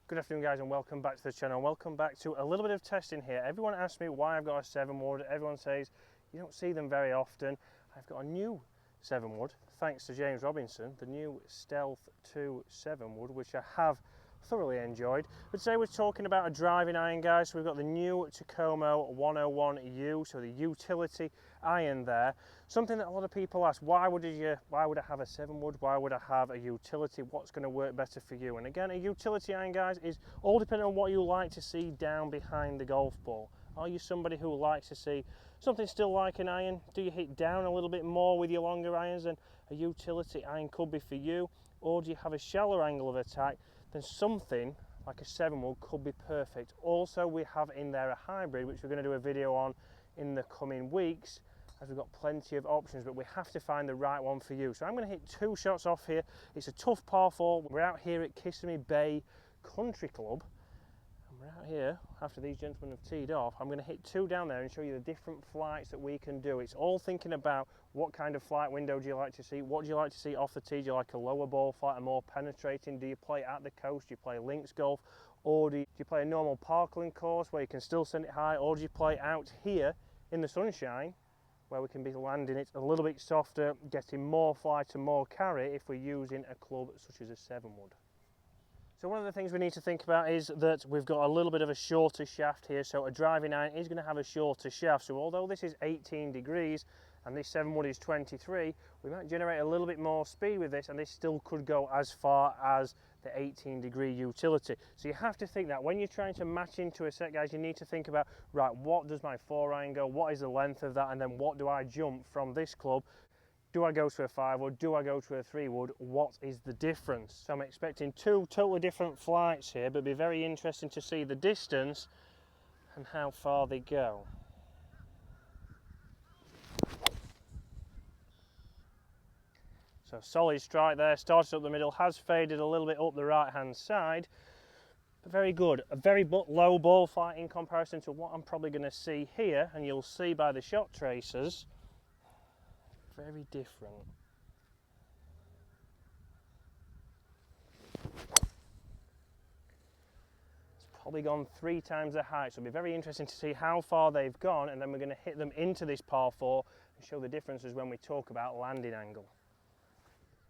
Good afternoon guys and welcome back to the channel. Welcome back to a little bit of testing here. Everyone asks me why I've got a 7 wood. Everyone says you don't see them very often. I've got a new 7 wood thanks to James Robinson, the new Stealth 2 7 wood, which I have thoroughly enjoyed. But today we're talking about a driving iron, guys. So we've got the new Takomo 101U, so the utility iron there. Something that a lot of people ask, why would I have a 7 wood? Why would I have a utility? What's going to work better for you? And again, a utility iron, guys, is all depending on what you like to see down behind the golf ball. Are you somebody who likes to see something still like an iron? Do you hit down a little bit more with your longer irons? Then a utility iron could be for you. Or do you have a shallower angle of attack? Then something like a 7 wood could be perfect. Also, we have in there a hybrid, which we're going to do a video on in the coming weeks, as we've got plenty of options, but we have to find the right one for you. So I'm going to hit 2 shots off here. It's a tough par 4. We're out here at Kissimmee Bay Country Club. We're out here after these gentlemen have teed off. I'm going to hit 2 down there and show you the different flights that we can do. It's all thinking about what kind of flight window do you like to see, what do you like to see off the tee. Do you like a lower ball flight, a more penetrating? Do you play at the coast? Do you play links golf? Or do you play a normal parkland course where you can still send it high? Or do you play out here in the sunshine where we can be landing it a little bit softer, getting more flight and more carry if we're using a club such as a 7 wood? So one of the things we need to think about is that we've got a little bit of a shorter shaft here, so a driving iron is going to have a shorter shaft. So although this is 18 degrees and this 7 wood is 23, we might generate a little bit more speed with this, and this still could go as far as the 18-degree utility. So you have to think that when you're trying to match into a set, guys, you need to think about, right, what does my 4 iron go, what is the length of that, and then what do I jump from this club? Do I go to a 5 wood? Do I go to a 3 wood? What is the difference? So I'm expecting 2 totally different flights here, but it'll be very interesting to see the distance and how far they go. So solid strike there, started up the middle, has faded a little bit up the right hand side, but very good. A very low ball flight in comparison to what I'm probably going to see here, and you'll see by the shot tracers, very different. It's probably gone 3 times the height, so it'll be very interesting to see how far they've gone, and then we're going to hit them into this par 4 and show the differences when we talk about landing angle.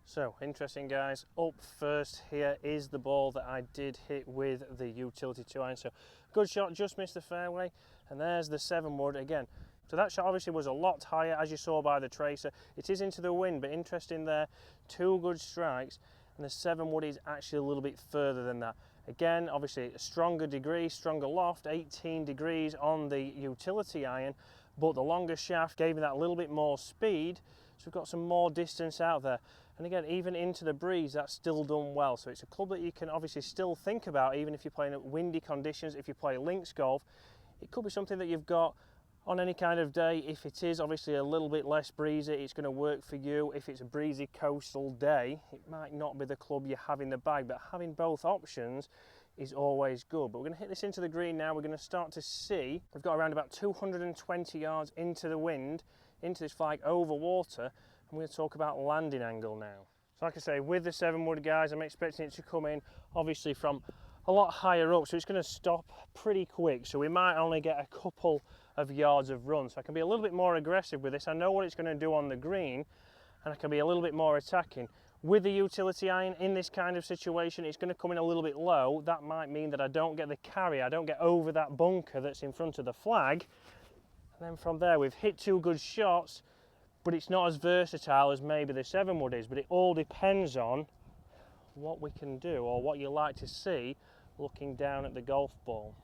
So interesting, guys. Up first here is the ball that I did hit with the utility 2 iron. So good shot, just missed the fairway, and there's the 7 wood again. So that shot obviously was a lot higher, as you saw by the tracer. It is into the wind, but interesting there, 2 good strikes, and the 7 wood is actually a little bit further than that. Again, obviously a stronger degree, stronger loft, 18 degrees on the utility iron, but the longer shaft gave me that little bit more speed, so we've got some more distance out there. And again, even into the breeze, that's still done well. So it's a club that you can obviously still think about, even if you're playing at windy conditions. If you play links golf, it could be something that you've got on any kind of day. If it is obviously a little bit less breezy, it's going to work for you. If it's a breezy coastal day, it might not be the club you have in the bag, but having both options is always good. But we're going to hit this into the green now. We're going to start to see, we've got around about 220 yards into the wind, into this flag over water. I'm going to talk about landing angle now. So like I say, with the 7 wood, guys, I'm expecting it to come in obviously from a lot higher up, so it's going to stop pretty quick. So we might only get a couple of yards of run. So I can be a little bit more aggressive with this. I know what it's going to do on the green, and I can be a little bit more attacking. With the utility iron in this kind of situation, it's going to come in a little bit low. That might mean that I don't get the carry, I don't get over that bunker that's in front of the flag. And then from there, we've hit 2 good shots, but it's not as versatile as maybe the 7 wood is. But it all depends on what we can do, or what you like to see looking down at the golf ball.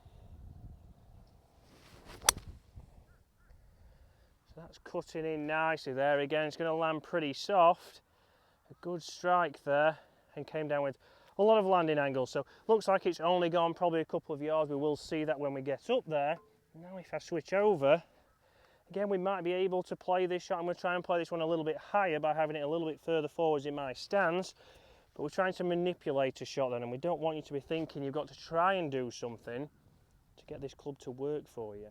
So that's cutting in nicely there. Again, it's going to land pretty soft. A good strike there, and came down with a lot of landing angle. So looks like it's only gone probably a couple of yards. We will see that when we get up there. Now if I switch over, again, we might be able to play this shot. I'm going to try and play this one a little bit higher by having it a little bit further forwards in my stance. But we're trying to manipulate a shot then, and we don't want you to be thinking you've got to try and do something to get this club to work for you.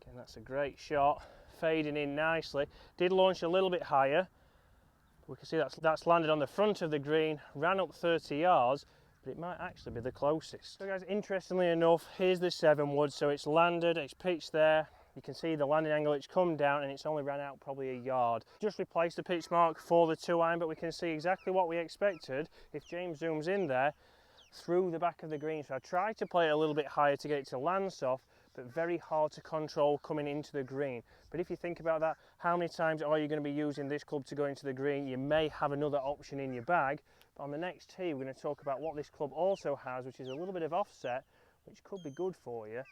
Again, that's a great shot, fading in nicely. Did launch a little bit higher, We can see that's landed on the front of the green, ran up 30 yards, but it might actually be the closest. So guys, interestingly enough, here's the 7 wood, so it's landed, it's pitched there. You can see the landing angle, it's come down and it's only ran out probably a yard. Just replaced the pitch mark for the 2-iron, but we can see exactly what we expected if James zooms in there through the back of the green. So I tried to play it a little bit higher to get it to land soft, but very hard to control coming into the green. But if you think about that, how many times are you going to be using this club to go into the green? You may have another option in your bag. But on the next tee, we're going to talk about what this club also has, which is a little bit of offset, which could be good for you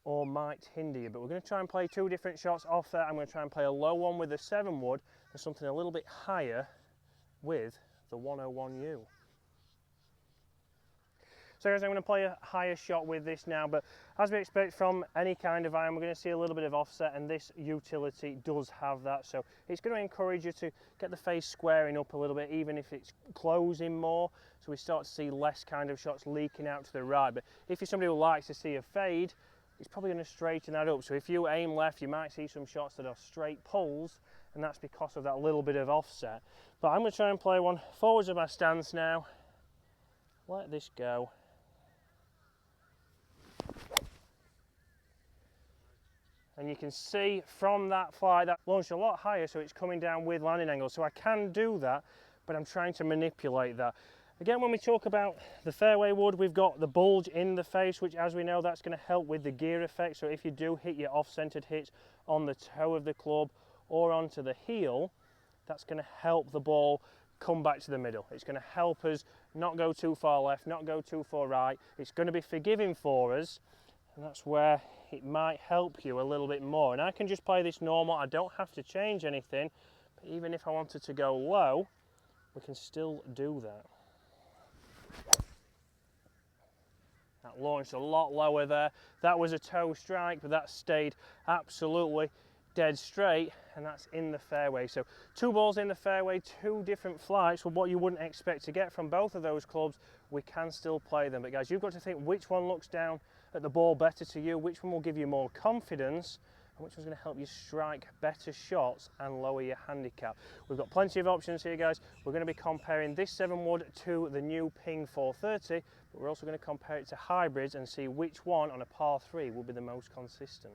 or might hinder you. But we're going to try and play 2 different shots off there. I'm going to try and play a low one with the 7 wood and something a little bit higher with the 101U. So guys, I'm going to play a higher shot with this now, but as we expect from any kind of iron, we're going to see a little bit of offset, and this utility does have that. So it's going to encourage you to get the face squaring up a little bit, even if it's closing more, so we start to see less kind of shots leaking out to the right. But if you're somebody who likes to see a fade, it's probably going to straighten that up. So if you aim left, you might see some shots that are straight pulls, and that's because of that little bit of offset. But I'm going to try and play one forwards of my stance now. Let this go. And you can see from that fly that launched a lot higher, so it's coming down with landing angle. So I can do that, but I'm trying to manipulate that. Again, when we talk about the fairway wood, we've got the bulge in the face, which, as we know, that's going to help with the gear effect. So if you do hit your off-centered hits on the toe of the club or onto the heel, that's going to help the ball come back to the middle. It's going to help us not go too far left, not go too far right. It's going to be forgiving for us, and that's where it might help you a little bit more. And I can just play this normal. I don't have to change anything, but even if I wanted to go low, we can still do that. That launched a lot lower there. That was a toe strike, but that stayed absolutely dead straight, and that's in the fairway. So 2 balls in the fairway, 2 different flights. Well, what you wouldn't expect to get from both of those clubs, we can still play them. But guys, you've got to think which one looks down at the ball better to you, which one will give you more confidence, and which one's going to help you strike better shots and lower your handicap. We've got plenty of options here, guys. We're going to be comparing this 7 wood to the new Ping 430, but we're also going to compare it to hybrids and see which one on a par 3 will be the most consistent.